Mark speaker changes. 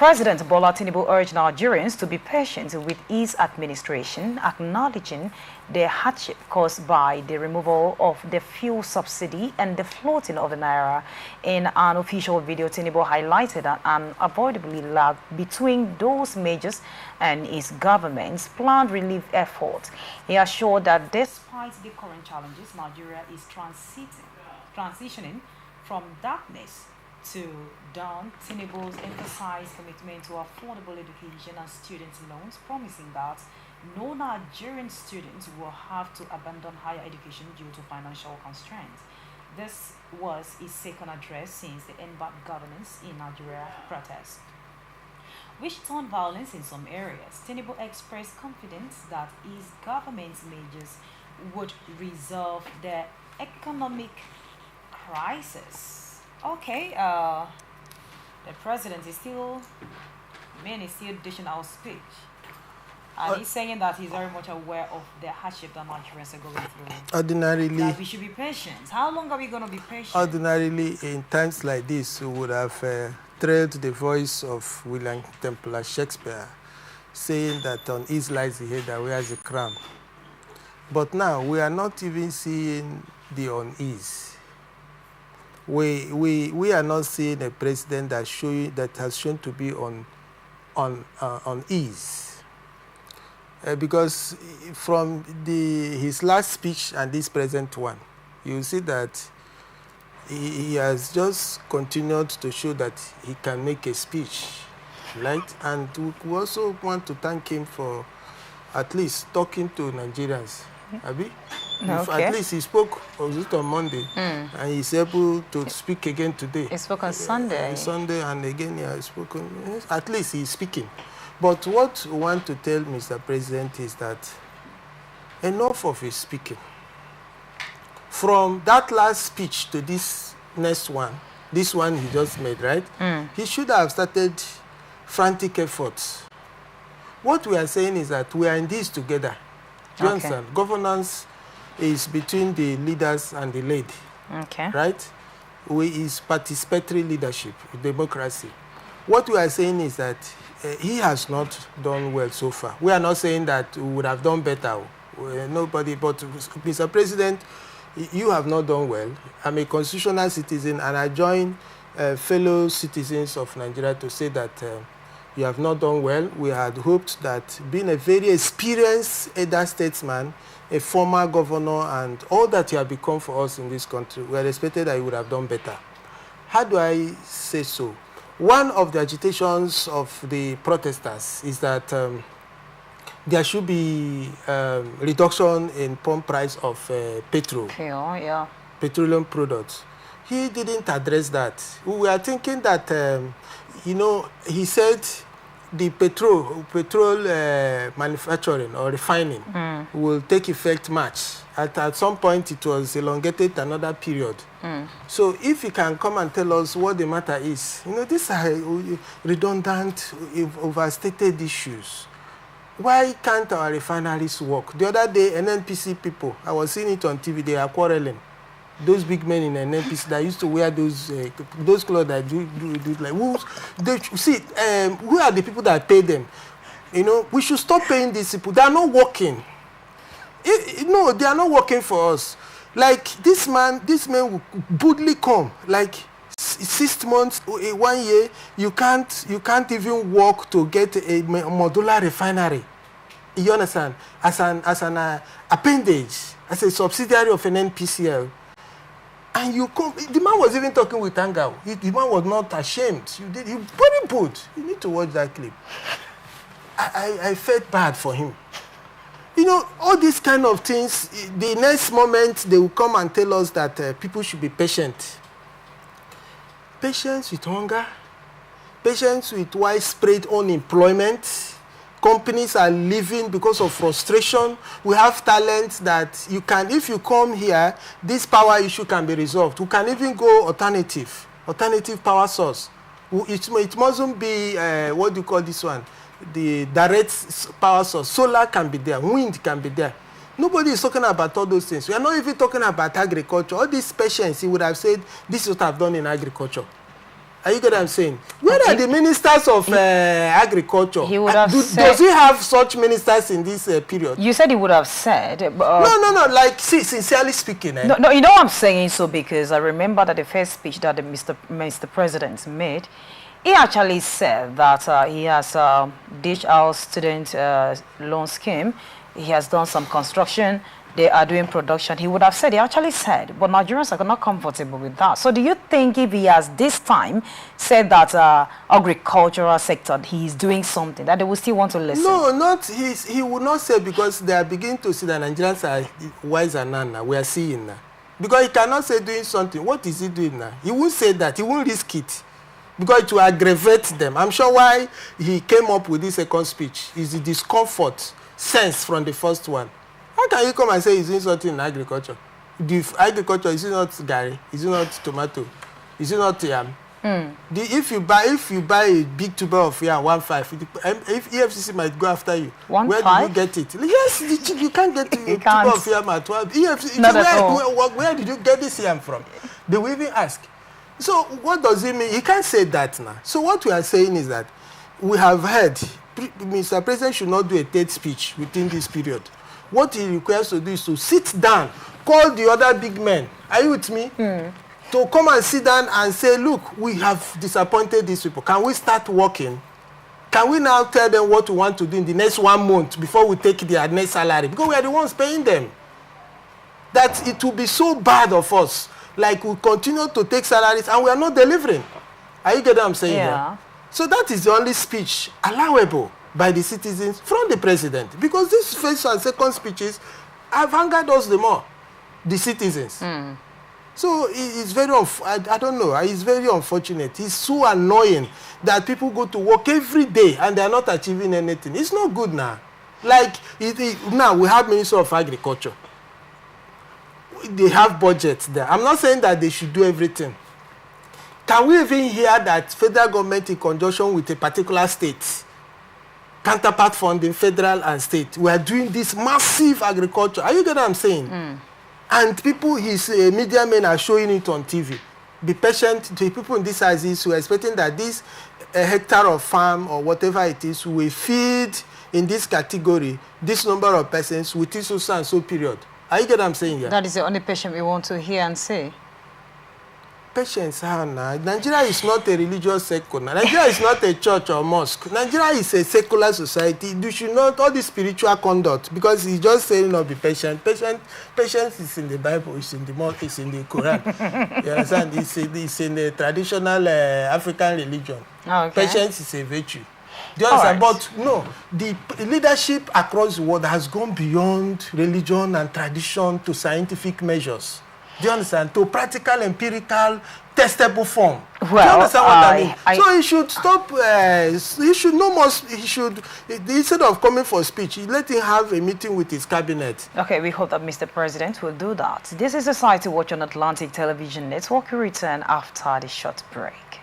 Speaker 1: President Bola Tinubu urged Nigerians to be patient with his administration, acknowledging the hardship caused by the removal of the fuel subsidy and the floating of the naira. In an official video, Tinubu highlighted an unavoidably lag between those measures and his government's planned relief efforts. He assured that despite the current challenges, Nigeria is transitioning from darkness to dawn. Tinubu's emphasized commitment to affordable education and student loans, promising that no Nigerian students will have to abandon higher education due to financial constraints. This was his second address since the end bad governance in Nigeria protest, which turned violence in some areas. Tinubu expressed confidence that his government's measures would resolve the economic crisis. Okay, the president is still dishing out speech. And he's saying that he's very much aware of the hardship that Nigerians are going through.
Speaker 2: Ordinarily,
Speaker 1: that we should be patient. How long are we going to be patient?
Speaker 2: Ordinarily, in times like this, we would have trailed the voice of William Templar Shakespeare, saying that on his lies the head that wears a crown. But now, we are not even seeing the unease. We are not seeing a president that has shown to be on ease, because from his last speech and this present one, you see that he has just continued to show that he can make a speech, right? And we also want to thank him for at least talking to Nigerians. Abi?
Speaker 1: Okay.
Speaker 2: At least he spoke on Monday, and he's able to speak again today.
Speaker 1: He spoke on Sunday.
Speaker 2: Sunday, and again he has spoken. At least he's speaking. But what we want to tell Mr. President is that enough of his speaking. From that last speech to this next one, this one he just made, right? He should have started frantic efforts. What we are saying is that we are in this together. Do you understand? Governance is between the leaders and the led.
Speaker 1: Okay.
Speaker 2: Right? Is participatory leadership, democracy. What we are saying is that he has not done well so far. We are not saying that we would have done better. Nobody, but Mr. President, you have not done well. I'm a constitutional citizen, and I join fellow citizens of Nigeria to say that you have not done well. We had hoped that being a very experienced elder statesman, a former governor, and all that you have become for us in this country, we had expected that you would have done better. How do I say so? One of the agitations of the protesters is that there should be reduction in pump price of petrol, petroleum products. He didn't address that. We were thinking that he said the petrol manufacturing or refining will take effect March. At some point, it was elongated another period. So if you can come and tell us what the matter is, these are redundant, overstated issues. Why can't our refineries work? The other day, NNPC people, I was seeing it on TV, they are quarreling. Those big men in NNPC that used to wear those clothes that do like who are the people that pay them? We should stop paying these people. They are not working. No, they are not working for us. Like this man will boldly come. Like 6 months, 1 year, you can't even work to get a modular refinery. You understand? As an appendage, as a subsidiary of an NPCL. And you come, the man was even talking with anger. The man was not ashamed. He very bold. You need to watch that clip. I felt bad for him. All these kind of things, the next moment they will come and tell us that people should be patient. Patience with hunger, patience with widespread unemployment. Companies are leaving because of frustration. We have talent that if you come here, this power issue can be resolved. We can even go alternative power source. It mustn't be, what do you call this one? The direct power source. Solar can be there, wind can be there. Nobody is talking about all those things. We are not even talking about agriculture. All these patience, he would have said, this is what I've done in agriculture. Are you get what I'm saying? Where are the ministers of agriculture?
Speaker 1: He would have said,
Speaker 2: does he have such ministers in this period?
Speaker 1: You said he would have said.
Speaker 2: No. Like, see, sincerely speaking.
Speaker 1: No, you know I'm saying so because I remember that the first speech that the Mr. President made, he actually said that he has dished out student loan scheme. He has done some construction. They are doing production. He would have said, he actually said, but Nigerians are not comfortable with that. So do you think if he has this time said that agricultural sector, he is doing something, that they will still want to listen?
Speaker 2: No, he would not say, because they are beginning to see that Nigerians are wiser now. We are seeing now. Because he cannot say doing something. What is he doing now? He won't say that. He won't risk it. Because it will aggravate them. I'm sure why he came up with this second speech is the discomfort sense from the first one. How can you come and say he's doing something in agriculture? The agriculture, is it not gari? Is it not tomato? Is it not yam? If you buy a big tuber of yam, 1.5, if EFCC might go after you.
Speaker 1: 1.5?
Speaker 2: Where do you get it? Yes, you can't get a tuber of yam at 1. Where did you get this yam from? They will even ask. So what does it mean? He can't say that now. So what we are saying is that we have heard Mr. President should not do a third speech within this period. What he requires to do is to sit down, call the other big men. Are you with me? To come and sit down and say, look, we have disappointed these people. Can we start working? Can we now tell them what we want to do in the next 1 month before we take their next salary? Because we are the ones paying them. That it will be so bad of us. Like we continue to take salaries and we are not delivering. Are you getting what I'm saying?
Speaker 1: Yeah.
Speaker 2: Here? So that is the only speech allowable by the citizens from the president, because these first and second speeches have angered us the more, the citizens. So it's very, I don't know, it's very unfortunate. It's so annoying that people go to work every day and they are not achieving anything. It's not good now. Like, now we have Minister of Agriculture. They have budgets there. I'm not saying that they should do everything. Can we even hear that federal government in conjunction with a particular state, counterpart funding, federal and state, we are doing this massive agriculture? Are you getting what I'm saying? And people, his media men are showing it on TV. Be patient. The people in this sizes who are expecting that this hectare of farm or whatever it is will feed in this category this number of persons within so and so period. Are you getting what I'm saying here?
Speaker 1: That is the only patient we want to hear and say.
Speaker 2: Patience, Hannah. Nigeria is not a religious sector. Nigeria is not a church or mosque. Nigeria is a secular society. You should not all the spiritual conduct, because he's just saying not be patient. Patience is in the Bible. It's in the mosque. It's in the Quran. You understand? It's in the traditional African religion.
Speaker 1: Okay.
Speaker 2: Patience is a virtue. Do you understand?
Speaker 1: Right.
Speaker 2: But no, the leadership across the world has gone beyond religion and tradition to scientific measures. Do you understand? To practical, empirical, testable form.
Speaker 1: Well,
Speaker 2: do you understand what I mean? So he should stop, he should no more, he should, instead of coming for speech, let him have a meeting with his cabinet.
Speaker 1: Okay, we hope that Mr. President will do that. This is Society Watch on Atlantic Television Network. We return after the short break.